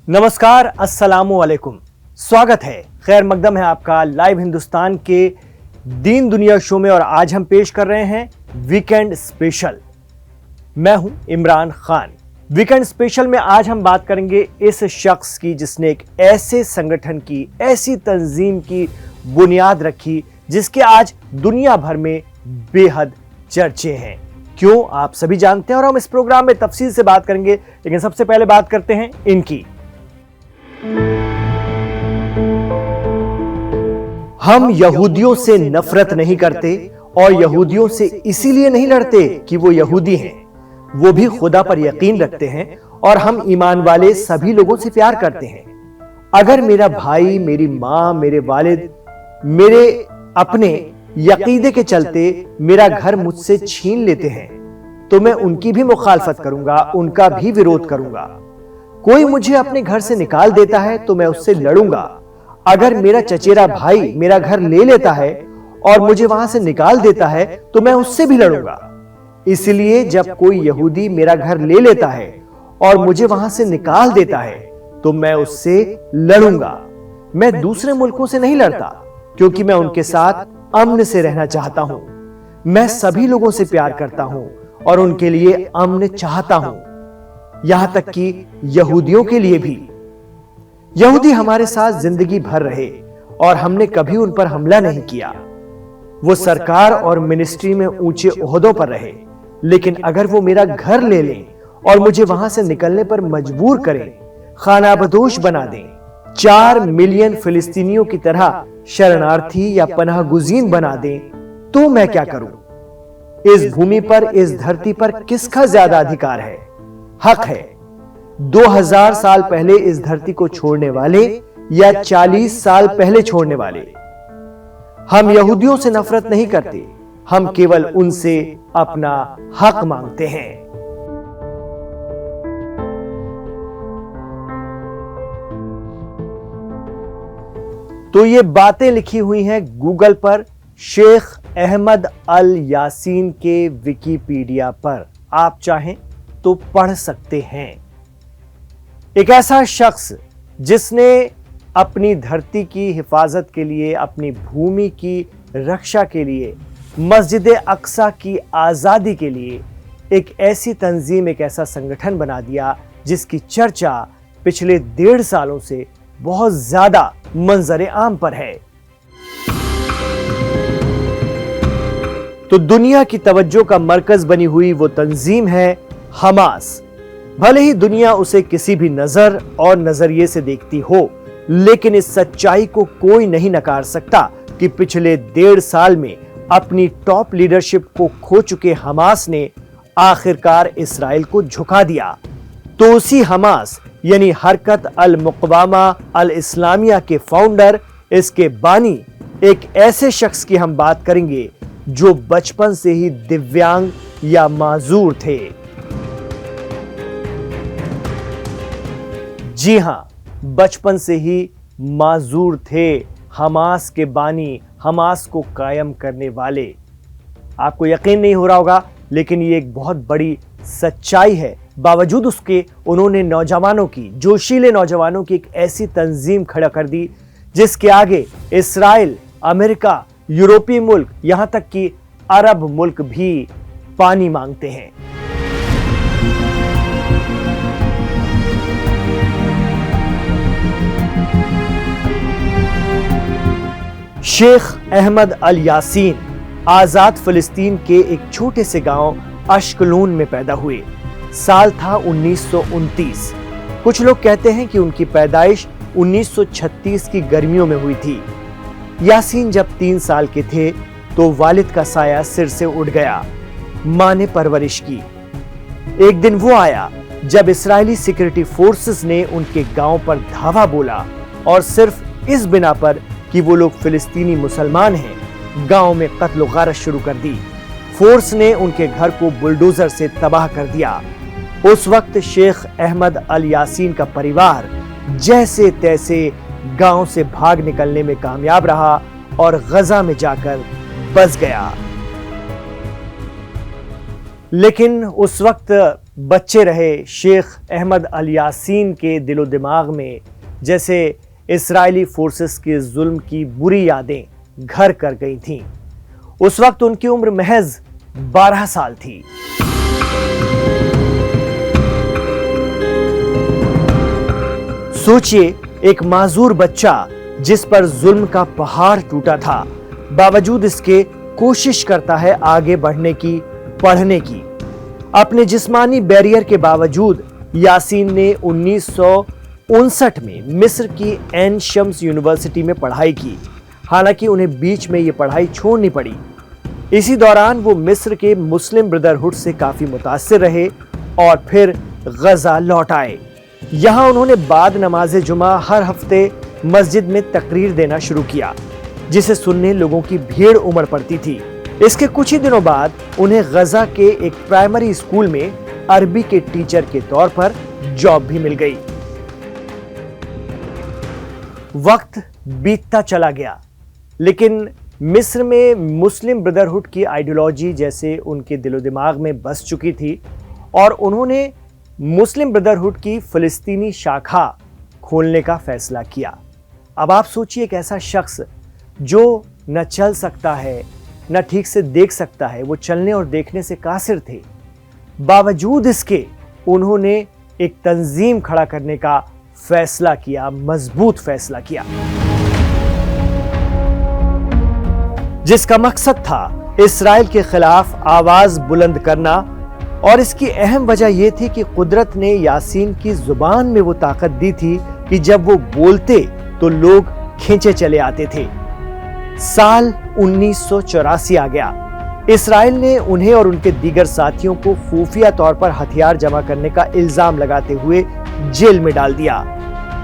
नमस्कार, अस्सलामु अलैकुम। स्वागत है, खैर मकदम है आपका लाइव हिंदुस्तान के दीन दुनिया शो में। और आज हम पेश कर रहे हैं वीकेंड स्पेशल। मैं हूं इमरान खान। वीकेंड स्पेशल में आज हम बात करेंगे इस शख्स की जिसने एक ऐसे संगठन की, ऐसी तंजीम की बुनियाद रखी जिसके आज दुनिया भर में बेहद चर्चे हैं। क्यों, आप सभी जानते हैं और हम इस प्रोग्राम में तफसील से बात करेंगे। लेकिन सबसे पहले बात करते हैं इनकी। हम यहूदियों से नफरत नहीं करते और यहूदियों से इसीलिए नहीं लड़ते कि वो यहूदी हैं, वो भी खुदा पर यकीन रखते हैं और हम ईमान वाले सभी लोगों से प्यार करते हैं। अगर मेरा भाई, मेरी मां, मेरे वालिद मेरे अपने यकीदे के चलते मेरा घर मुझसे छीन लेते हैं तो मैं उनकी भी मुखालफत करूंगा, उनका भी विरोध करूंगा। कोई मुझे अपने घर से निकाल देता है तो मैं उससे लड़ूंगा। अगर मेरा चचेरा भाई मेरा घर ले लेता है और मुझे वहां से निकाल देता है तो मैं उससे भी लड़ूंगा। इसलिए जब कोई यहूदी मेरा घर ले लेता है और मुझे वहां से निकाल देता है तो मैं उससे लड़ूंगा। मैं दूसरे मुल्कों से नहीं लड़ता क्योंकि मैं उनके साथ अमन से रहना चाहता हूं। मैं सभी लोगों से प्यार करता हूं और उनके लिए अमन चाहता हूं, यहां तक कि यहूदियों के लिए भी। यहूदी हमारे साथ जिंदगी भर रहे और हमने कभी उन पर हमला नहीं किया। वो सरकार और मिनिस्ट्री में ऊंचे ओहदों पर रहे, लेकिन अगर वो मेरा घर ले लें और मुझे वहां से निकलने पर मजबूर करें, खानाबदोश बना दें, 4 मिलियन फिलिस्तीनियों की तरह शरणार्थी या पनाहगुज़ीन बना दें, तो मैं क्या करूं? इस भूमि पर, इस धरती पर किसका ज्यादा अधिकार है, हक है? 2000 साल पहले इस धरती को छोड़ने वाले या 40 साल पहले छोड़ने वाले? हम यहूदियों से नफरत नहीं करते, हम केवल उनसे अपना हक मांगते हैं। तो ये बातें लिखी हुई हैं गूगल पर, शेख अहमद अल यासीन के विकिपीडिया पर। आप चाहें तो पढ़ सकते हैं। एक ऐसा शख्स जिसने अपनी धरती की हिफाजत के लिए, अपनी भूमि की रक्षा के लिए, मस्जिद अक्सा की आज़ादी के लिए एक ऐसी तंजीम, एक ऐसा संगठन बना दिया जिसकी चर्चा पिछले 1.5 सालों से बहुत ज्यादा मंजर आम पर है। तो दुनिया की तवज्जो का मरकज बनी हुई वो तंजीम है हमास। भले ही दुनिया उसे किसी भी नजर और नजरिए से देखती हो, लेकिन इस सच्चाई को कोई नहीं नकार सकता कि पिछले 1.5 साल में अपनी टॉप लीडरशिप को खो चुके हमास ने आखिरकार इसराइल को झुका दिया। तो उसी हमास यानी हरकत अल मुक़वामा अल इस्लामिया के फाउंडर, इसके बानी, एक ऐसे शख्स की हम बात करेंगे जो बचपन से ही दिव्यांग या माजूर थे। जी हां, बचपन से ही माजूर थे। हमास के बानी, हमास को कायम करने वाले। आपको यकीन नहीं हो रहा होगा, लेकिन ये एक बहुत बड़ी सच्चाई है। बावजूद उसके उन्होंने नौजवानों की, जोशीले नौजवानों की एक ऐसी तंजीम खड़ा कर दी जिसके आगे इसराइल, अमेरिका, यूरोपीय मुल्क, यहां तक कि अरब मुल्क भी पानी मांगते हैं। शेख अहमद अल यासीन आजाद फिलिस्तीन के एक छोटे से गांव अश्कलून में पैदा हुए। साल था 1929। कुछ लोग कहते हैं कि उनकी पैदाइश 1936 की गर्मियों में हुई थी। यासीन जब 3 साल के थे तो वालिद का साया सिर से उड़ गया। मां ने परवरिश की। एक दिन वो आया जब इस्राएली सिक्योरिटी फोर्सेस ने उनके गांव पर धावा बोला और सिर्फ इस बिना पर कि वो लोग फिलिस्तीनी मुसलमान हैं, गांव में कत्ल गारत शुरू कर दी। फोर्स ने उनके घर को बुलडोजर से तबाह कर दिया। उस वक्त शेख अहमद अल यासीन का परिवार जैसे तैसे गांव से भाग निकलने में कामयाब रहा और गजा में जाकर बस गया। लेकिन उस वक्त बच्चे रहे शेख अहमद अल यासीन के दिलो दिमाग में जैसे इस्राएली फोर्सेस के जुल्म की बुरी यादें घर कर गई थीं। उस वक्त उनकी उम्र महज 12 साल थी। सोचिए, एक माजूर बच्चा जिस पर जुल्म का पहाड़ टूटा था, बावजूद इसके कोशिश करता है आगे बढ़ने की, पढ़ने की। अपने जिस्मानी बैरियर के बावजूद यासीन ने 1959 में मिस्र की एन शम्स यूनिवर्सिटी में पढ़ाई की। हालांकि उन्हें बीच में ये पढ़ाई छोड़नी पड़ी। इसी दौरान वो मिस्र के मुस्लिम ब्रदरहुड से काफी मुतासिर रहे और फिर गजा लौट आए। यहां उन्होंने बाद नमाज़े जुमा हर हफ्ते मस्जिद में तकरीर देना शुरू किया, जिसे सुनने लोगों की भीड़ उमड़ पड़ती थी। इसके कुछ ही दिनों बाद उन्हें गजा के एक प्राइमरी स्कूल में अरबी के टीचर के तौर पर जॉब भी मिल गई। वक्त बीतता चला गया, लेकिन मिस्र में मुस्लिम ब्रदरहुड की आइडियोलॉजी जैसे उनके दिलो दिमाग में बस चुकी थी और उन्होंने मुस्लिम ब्रदरहुड की फिलिस्तीनी शाखा खोलने का फैसला किया। अब आप सोचिए, एक ऐसा शख्स जो न चल सकता है, न ठीक से देख सकता है, वो चलने और देखने से कासिर थे। बावजूद इसके उन्होंने एक तंजीम खड़ा करने का फैसला किया, मजबूत फैसला किया, जिसका मकसद था इस्राएल के खिलाफ आवाज बुलंद करना। और इसकी अहम वजह यह थी कि कुदरत ने यासीन की जुबान में वो ताकत दी थी कि जब वो बोलते तो लोग खींचे चले आते थे। साल 1984 आ गया। इस्राएल ने उन्हें और उनके दीगर साथियों को खुफिया तौर पर हथियार जमा करने का इल्जाम लगाते हुए जेल में डाल दिया,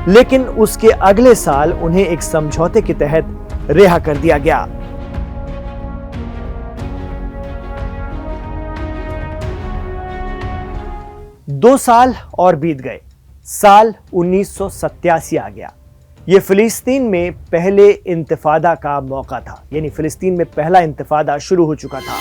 लेकिन उसके अगले साल उन्हें एक समझौते के तहत रिहा कर दिया गया। दो साल और बीत गए। साल 1987 आ गया। यह फिलिस्तीन में पहले इंतिफादा का मौका था, यानी फिलिस्तीन में पहला इंतिफादा शुरू हो चुका था।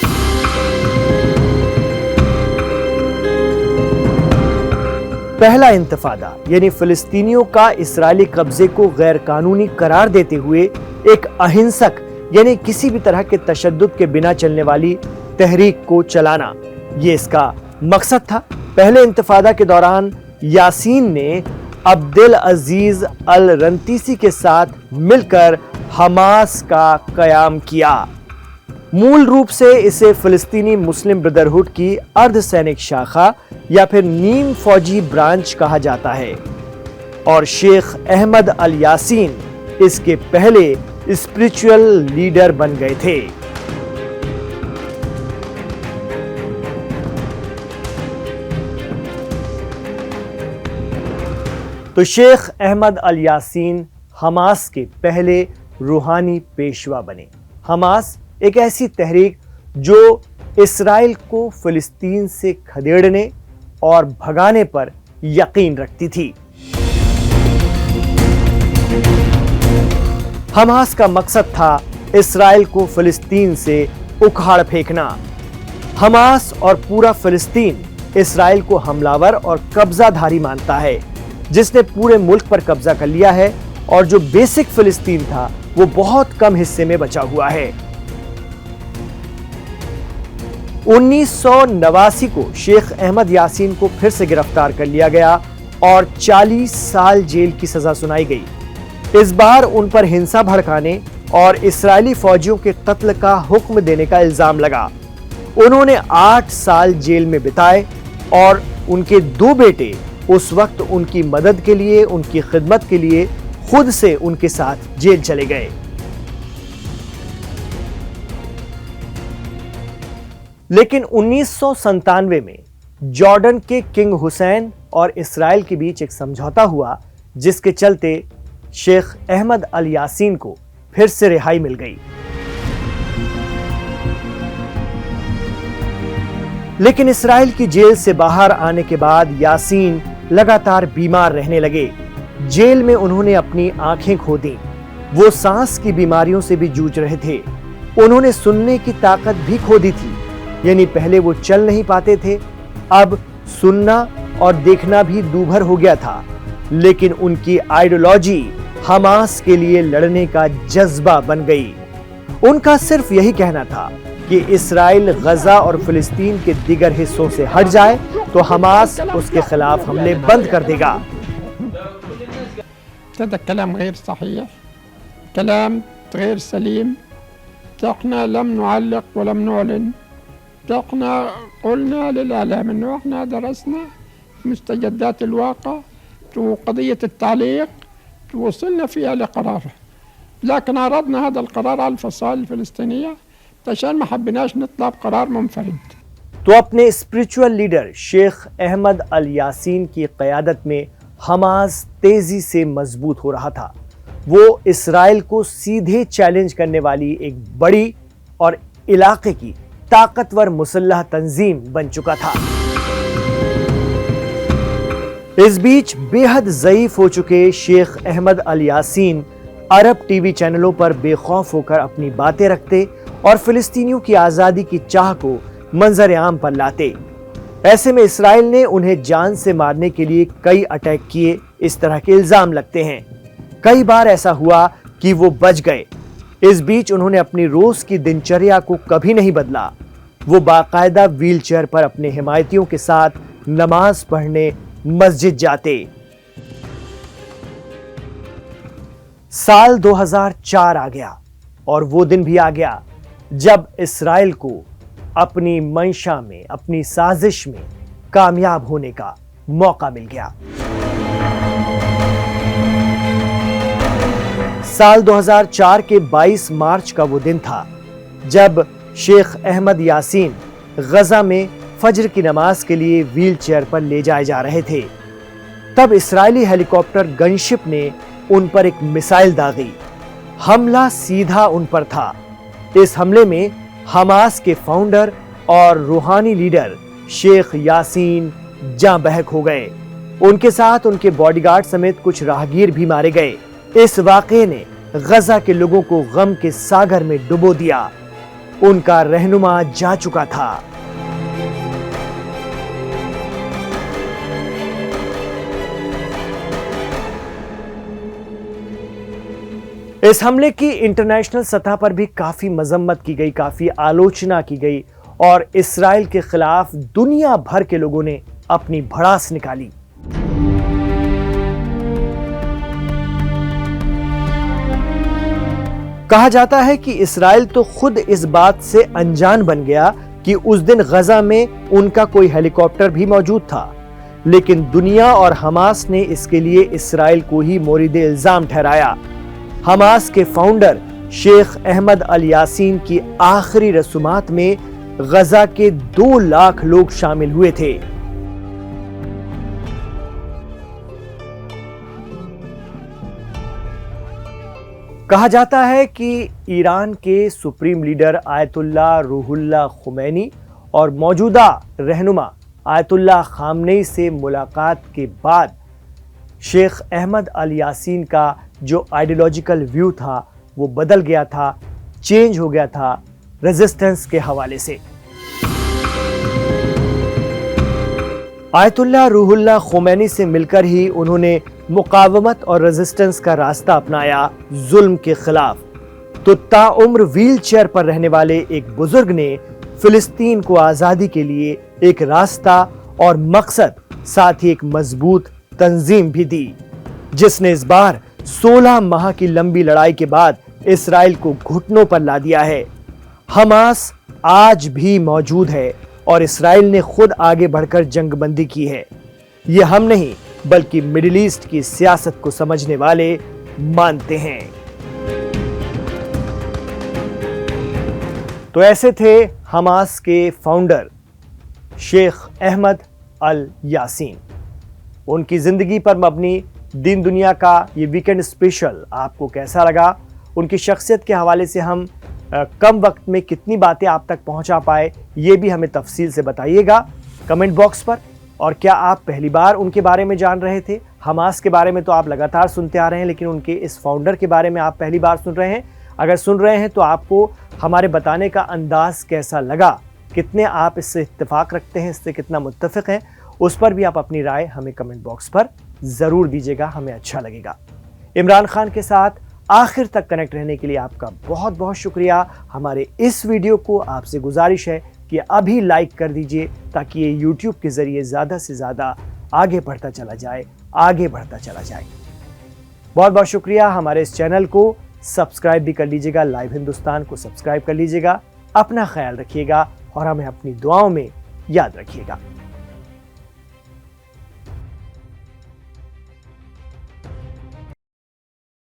पहला इंतिफादा यानी फिलिस्तीनियों का इस्राएली कब्जे को गैर कानूनी करार देते हुए एक अहिंसक यानी किसी भी तरह के तशद्दुद के बिना चलने वाली तहरीक को चलाना, ये इसका मकसद था। पहले इंतिफादा के दौरान यासीन ने अब्दुल अजीज अल रंतीसी के साथ मिलकर हमास का कयाम किया। मूल रूप से इसे फिलिस्तीनी मुस्लिम ब्रदरहुड की अर्धसैनिक शाखा या फिर नीम फौजी ब्रांच कहा जाता है और शेख अहमद अल यासीन इसके पहले स्पिरिचुअल लीडर बन गए थे। तो शेख अहमद अल यासीन हमास के पहले रूहानी पेशवा बने। हमास एक ऐसी तहरीक जो इस्राएल को फिलिस्तीन से खदेड़ने और भगाने पर यकीन रखती थी। हमास का मकसद था इस्राएल को फिलिस्तीन से उखाड़ फेंकना। हमास और पूरा फिलिस्तीन इस्राएल को हमलावर और कब्जाधारी मानता है, जिसने पूरे मुल्क पर कब्जा कर लिया है और जो बेसिक फिलिस्तीन था वो बहुत कम हिस्से में बचा हुआ है। 1989 को शेख अहमद यासीन को फिर से गिरफ्तार कर लिया गया और 40 साल जेल की सजा सुनाई गई। इस बार उन पर हिंसा भड़काने और इस्राएली फौजियों के कत्ल का हुक्म देने का इल्जाम लगा। उन्होंने 8 साल जेल में बिताए और उनके 2 बेटे उस वक्त उनकी मदद के लिए, उनकी खिदमत के लिए खुद से उनके साथ जेल चले गए। लेकिन 1997 में जॉर्डन के किंग हुसैन और इस्राएल के बीच एक समझौता हुआ, जिसके चलते शेख अहमद अल यासीन को फिर से रिहाई मिल गई। लेकिन इस्राएल की जेल से बाहर आने के बाद यासीन लगातार बीमार रहने लगे। जेल में उन्होंने अपनी आंखें खो दी। वो सांस की बीमारियों से भी जूझ रहे थे। उन्होंने सुनने की ताकत भी खो दी थी, यानी पहले वो चल नहीं पाते थे, अब सुनना और देखना भी दूभर हो गया था, लेकिन उनकी आइडियोलॉजी हमास के लिए लड़ने का जज्बा बन गई। उनका सिर्फ यही कहना था कि इसराइल गजा और फिलिस्तीन के दीगर हिस्सों से हट जाए तो हमास उसके खिलाफ हमले बंद कर देगा। هذا كلام غير صحيح، كلام غير سليم. احنا لم نعلق ولم نعلن، احنا قلنا للإعلام انه احنا درسنا مستجدات الواقع وقضية التعليق وصلنا فيها لقرار، لكن عرضنا هذا القرار على الفصائل الفلسطينية عشان ما حبيناش نطلع بقرار منفرد. تو اپنے اسپرچول لیڈر شیخ احمد الیاسین کی قیادت میں حماس تیزی سے مضبوط ہو رہا تھا۔ وہ اسرائیل کو سیدھے چیلنج کرنے والی ایک بڑی اور علاقے کی طاقتور مسلح تنظیم بن چکا تھا۔ اس بیچ بے حد ضعیف ہو چکے شیخ احمد الیاسین عرب ٹی وی چینلوں پر بے خوف ہو کر اپنی باتیں رکھتے اور فلسطینیوں کی آزادی کی چاہ کو منظر عام پر لاتے۔ ایسے میں اسرائیل نے انہیں جان سے مارنے کے لیے کئی اٹیک کیے، اس طرح کے الزام لگتے ہیں۔ کئی بار ایسا ہوا کہ وہ بچ گئے۔ اس بیچ انہوں نے اپنی روز کی دنچریا کو کبھی نہیں بدلا۔ وہ باقاعدہ ویل چیئر پر اپنے حمایتیوں کے ساتھ نماز پڑھنے مسجد جاتے۔ سال 2004 آ گیا اور وہ دن بھی آ گیا جب اسرائیل کو اپنی منشا میں، اپنی سازش میں کامیاب ہونے کا موقع مل گیا۔ سال 2004 کے 22 مارچ کا وہ دن تھا جب شیخ احمد یاسین غزہ میں فجر کی نماز کے لیے ویل چیئر پر لے جائے جا رہے تھے۔ تب اسرائیلی ہیلی کاپٹر گن شپ نے ان پر ایک میسائل داغی۔ حملہ سیدھا ان پر تھا۔ اس حملے میں حماس کے فاؤنڈر اور روحانی لیڈر شیخ یاسین جاں بحق ہو گئے۔ ان کے ساتھ ان کے باڈی گارڈ سمیت کچھ راہگیر بھی مارے گئے۔ اس واقعے نے غزہ کے لوگوں کو غم کے ساگر میں ڈبو دیا۔ ان کا رہنما جا چکا تھا۔ اس حملے کی انٹرنیشنل سطح پر بھی کافی مذمت کی گئی، کافی آلوچنا کی گئی اور اسرائیل کے خلاف دنیا بھر کے لوگوں نے اپنی بھڑاس نکالی۔ کہا جاتا ہے کہ اسرائیل تو خود اس بات سے انجان بن گیا کہ اس دن غزہ میں ان کا کوئی ہیلی کاپٹر بھی موجود تھا، لیکن دنیا اور حماس نے اس کے لیے اسرائیل کو ہی مورد الزام ٹھہرایا۔ حماس کے فاؤنڈر شیخ احمد الیاسین کی آخری رسومات میں غزہ کے 2 لاکھ لوگ شامل ہوئے تھے۔ کہا جاتا ہے کہ ایران کے سپریم لیڈر آیت اللہ روح اللہ خمینی اور موجودہ رہنما آیت اللہ خامنئی سے ملاقات کے بعد شیخ احمد الیاسین کا جو آئیڈیولوجیکل ویو تھا وہ بدل گیا تھا، چینج ہو گیا تھا ریزسٹنس کے حوالے سے۔ آیت اللہ روح اللہ خمینی سے مل کر ہی انہوں نے مقاومت اور ریزسٹنس کا راستہ اپنایا ظلم کے خلاف۔ تو تا عمر ویل چیئر پر رہنے والے ایک بزرگ نے فلسطین کو آزادی کے لیے ایک راستہ اور مقصد، ساتھ ہی ایک مضبوط تنظیم بھی دی، جس نے اس بار 16 ماہ کی لمبی لڑائی کے بعد اسرائیل کو گھٹنوں پر لا دیا ہے۔ حماس آج بھی موجود ہے اور اسرائیل نے خود آگے بڑھ کر جنگ بندی کی ہے۔ یہ ہم نہیں بلکہ مڈل ایسٹ کی سیاست کو سمجھنے والے مانتے ہیں۔ تو ایسے تھے حماس کے فاؤنڈر شیخ احمد الیاسین۔ ان کی زندگی پر مبنی دین دنیا کا یہ ویکنڈ اسپیشل آپ کو کیسا لگا؟ ان کی شخصیت کے حوالے سے ہم کم وقت میں کتنی باتیں آپ تک پہنچا پائے، یہ بھی ہمیں تفصیل سے بتائیے گا کمنٹ باکس پر۔ اور کیا آپ پہلی بار ان کے بارے میں جان رہے تھے؟ حماس کے بارے میں تو آپ لگاتار سنتے آ رہے ہیں، لیکن ان کے اس فاؤنڈر کے بارے میں آپ پہلی بار سن رہے ہیں۔ اگر سن رہے ہیں تو آپ کو ہمارے بتانے کا انداز کیسا لگا؟ کتنے آپ اس سے اتفاق رکھتے ہیں، اس سے کتنا متفق ہیں؟ اس پر بھی آپ اپنی رائے ہمیں کمنٹ باکس پر ضرور دیجیے گا, ہمیں اچھا لگے گا. عمران خان کے ساتھ آخر تک کنیکٹ رہنے کے لیے آپ کا بہت بہت شکریہ. ہمارے اس ویڈیو کو آپ سے گزارش ہے کہ ابھی لائک کر دیجئے تاکہ یہ یوٹیوب کے ذریعے زیادہ سے زیادہ آگے بڑھتا چلا جائے. بہت بہت شکریہ. ہمارے اس چینل کو سبسکرائب بھی کر لیجئے گا, لائیو ہندوستان کو سبسکرائب کر لیجئے گا. اپنا خیال رکھیے گا اور ہمیں اپنی دعاؤں میں یاد رکھیے گا.